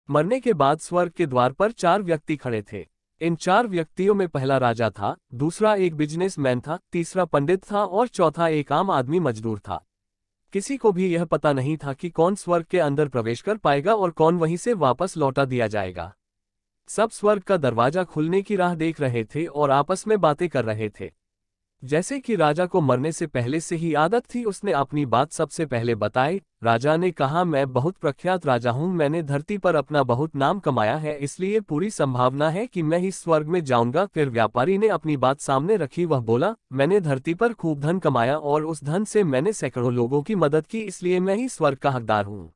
मरने के बाद स्वर्ग के द्वार पर 4 व्यक्ति खड़े थे। इन 4 व्यक्तियों में पहला राजा था, दूसरा एक बिजनेसमैन था, तीसरा पंडित था और चौथा एक आम आदमी मजदूर था। किसी को भी यह पता नहीं था कि कौन स्वर्ग के अंदर प्रवेश कर पाएगा और कौन वहीं से वापस लौटा दिया जाएगा। सब स्वर्ग का दरवाजा खुलने की राह देख रहे थे और आपस में बातें कर रहे थे। जैसे कि राजा को मरने से पहले से ही आदत थी, उसने अपनी बात सबसे पहले बताई। राजा ने कहा, मैं बहुत प्रख्यात राजा हूँ, मैंने धरती पर अपना बहुत नाम कमाया है, इसलिए पूरी संभावना है कि मैं ही स्वर्ग में जाऊंगा। फिर व्यापारी ने अपनी बात सामने रखी। वह बोला, मैंने धरती पर खूब धन कमाया और उस धन से मैंने सैकड़ों लोगों की मदद की, इसलिए मैं ही स्वर्ग का हकदार हूँ।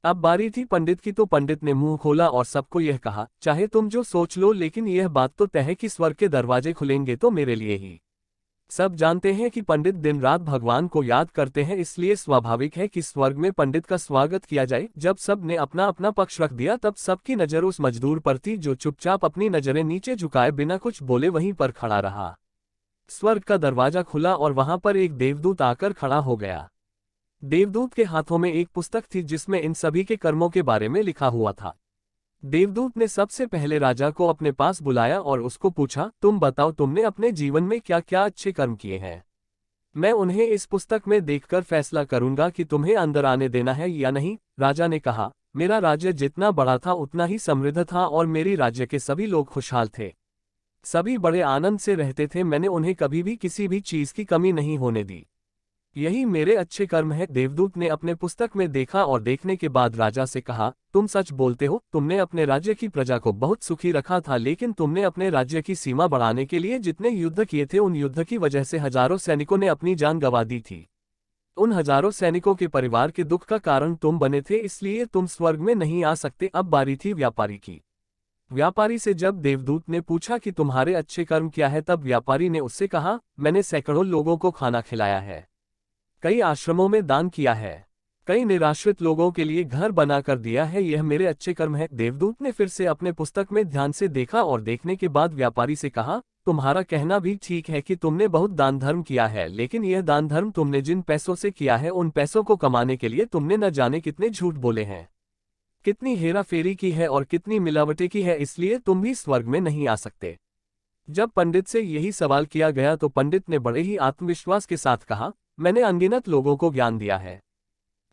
अब बारी थी पंडित की, तो पंडित ने मुंह खोला और सबको यह कहा, चाहे तुम जो सोच लो, लेकिन यह बात तो तय है कि स्वर्ग के दरवाजे खुलेंगे तो मेरे लिए ही। सब जानते हैं कि पंडित दिन रात भगवान को याद करते हैं, इसलिए स्वाभाविक है कि स्वर्ग में पंडित का स्वागत किया जाए। जब सब ने अपना अपना पक्ष रख दिया, तब सबकी नजर उस मजदूर पर थी जो चुपचाप अपनी नजरें नीचे झुकाए बिना कुछ बोले वहीं पर खड़ा रहा। स्वर्ग का दरवाजा खुला और वहां पर एक देवदूत आकर खड़ा हो गया। देवदूत के हाथों में एक पुस्तक थी जिसमें इन सभी के कर्मों के बारे में लिखा हुआ था। देवदूत ने सबसे पहले राजा को अपने पास बुलाया और उसको पूछा, तुम बताओ, तुमने अपने जीवन में क्या क्या अच्छे कर्म किए हैं। मैं उन्हें इस पुस्तक में देखकर फैसला करूंगा कि तुम्हें अंदर आने देना है या नहीं। राजा ने कहा, मेरा राज्य जितना बड़ा था उतना ही समृद्ध था और मेरी राज्य के सभी लोग खुशहाल थे। सभी बड़े आनंद से रहते थे, मैंने उन्हें कभी भी किसी भी चीज की कमी नहीं होने दी। यही मेरे अच्छे कर्म है। देवदूत ने अपने पुस्तक में देखा और देखने के बाद राजा से कहा, तुम सच बोलते हो, तुमने अपने राज्य की प्रजा को बहुत सुखी रखा था, लेकिन तुमने अपने राज्य की सीमा बढ़ाने के लिए जितने युद्ध किए थे, उन युद्ध की वजह से हजारों सैनिकों ने अपनी जान गंवा दी थी। उन हजारों सैनिकों के परिवार के दुख का कारण तुम बने थे, इसलिए तुम स्वर्ग में नहीं आ सकते। अब बारी थी व्यापारी की। व्यापारी से जब देवदूत ने पूछा कि तुम्हारे अच्छे कर्म क्या है, तब व्यापारी ने उससे कहा, मैंने सैकड़ों लोगों को खाना खिलाया है, कई आश्रमों में दान किया है, कई निराश्रित लोगों के लिए घर बनाकर दिया है, यह मेरे अच्छे कर्म है। देवदूत ने फिर से अपने पुस्तक में ध्यान से देखा और देखने के बाद व्यापारी से कहा, तुम्हारा कहना भी ठीक है कि तुमने बहुत दान धर्म किया है, लेकिन यह दान धर्म तुमने जिन पैसों से किया है, उन पैसों को कमाने के लिए तुमने न जाने कितने झूठ बोले हैं, कितनी हेरा फेरी की है और कितनी मिलावटें की है, इसलिए तुम भी स्वर्ग में नहीं आ सकते। जब पंडित से यही सवाल किया गया तो पंडित ने बड़े ही आत्मविश्वास के साथ कहा, मैंने अनगिनत लोगों को ज्ञान दिया है,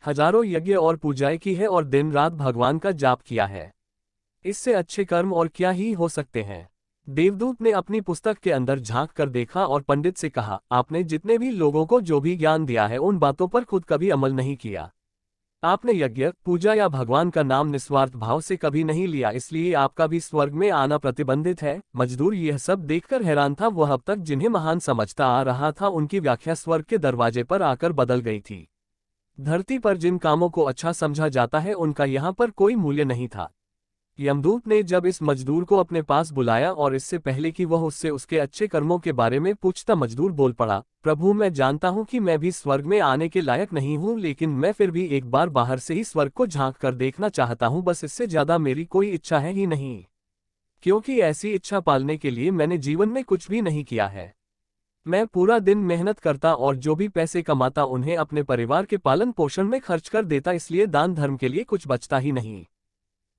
हजारों यज्ञ और पूजाएं की है और दिन रात भगवान का जाप किया है, इससे अच्छे कर्म और क्या ही हो सकते हैं। देवदूत ने अपनी पुस्तक के अंदर झांक कर देखा और पंडित से कहा, आपने जितने भी लोगों को जो भी ज्ञान दिया है, उन बातों पर खुद कभी अमल नहीं किया। आपने यज्ञ, पूजा या भगवान का नाम निस्वार्थ भाव से कभी नहीं लिया, इसलिए आपका भी स्वर्ग में आना प्रतिबंधित है। मजदूर यह सब देखकर हैरान था। वह अब तक जिन्हें महान समझता आ रहा था, उनकी व्याख्या स्वर्ग के दरवाजे पर आकर बदल गई थी। धरती पर जिन कामों को अच्छा समझा जाता है, उनका यहाँ पर कोई मूल्य नहीं था। यमदूत ने जब इस मजदूर को अपने पास बुलाया और इससे पहले कि वह उससे उसके अच्छे कर्मों के बारे में पूछता, मजदूर बोल पड़ा, प्रभु, मैं जानता हूं कि मैं भी स्वर्ग में आने के लायक नहीं हूं, लेकिन मैं फिर भी एक बार बाहर से ही स्वर्ग को झांक कर देखना चाहता हूं, बस इससे ज्यादा मेरी कोई इच्छा है ही नहीं, क्योंकि ऐसी इच्छा पालने के लिए मैंने जीवन में कुछ भी नहीं किया है। मैं पूरा दिन मेहनत करता और जो भी पैसे कमाता उन्हें अपने परिवार के पालन पोषण में खर्च कर देता, इसलिए दान धर्म के लिए कुछ बचता ही नहीं।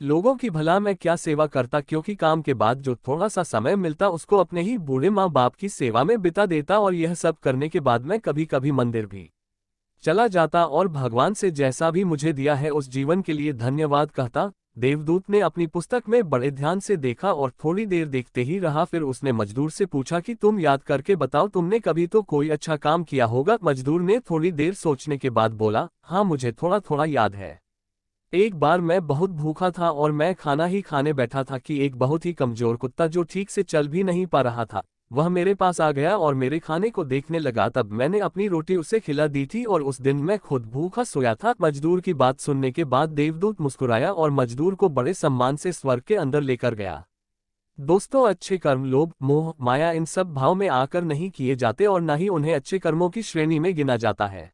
लोगों की भला मैं क्या सेवा करता, क्योंकि काम के बाद जो थोड़ा सा समय मिलता उसको अपने ही बूढ़े माँ बाप की सेवा में बिता देता, और यह सब करने के बाद मैं कभी कभी मंदिर भी चला जाता और भगवान से जैसा भी मुझे दिया है उस जीवन के लिए धन्यवाद कहता। देवदूत ने अपनी पुस्तक में बड़े ध्यान से देखा और थोड़ी देर देखते ही रहा। फिर उसने मजदूर से पूछा कि तुम याद करके बताओ, तुमने कभी तो कोई अच्छा काम किया होगा। मजदूर ने थोड़ी देर सोचने के बाद बोला, हाँ, मुझे थोड़ा थोड़ा याद है। एक बार मैं बहुत भूखा था और मैं खाना ही खाने बैठा था कि एक बहुत ही कमजोर कुत्ता जो ठीक से चल भी नहीं पा रहा था, वह मेरे पास आ गया और मेरे खाने को देखने लगा। तब मैंने अपनी रोटी उसे खिला दी थी और उस दिन मैं खुद भूखा सोया था। मजदूर की बात सुनने के बाद देवदूत मुस्कुराया और मजदूर को बड़े सम्मान से स्वर्ग के अंदर लेकर गया। दोस्तों, अच्छे कर्म लोभ, मोह, माया इन सब भाव में आकर नहीं किए जाते और न ही उन्हें अच्छे कर्मों की श्रेणी में गिना जाता है।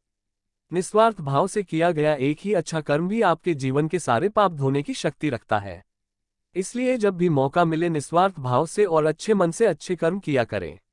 निस्वार्थ भाव से किया गया एक ही अच्छा कर्म भी आपके जीवन के सारे पाप धोने की शक्ति रखता है। इसलिए जब भी मौका मिले निस्वार्थ भाव से और अच्छे मन से अच्छे कर्म किया करें।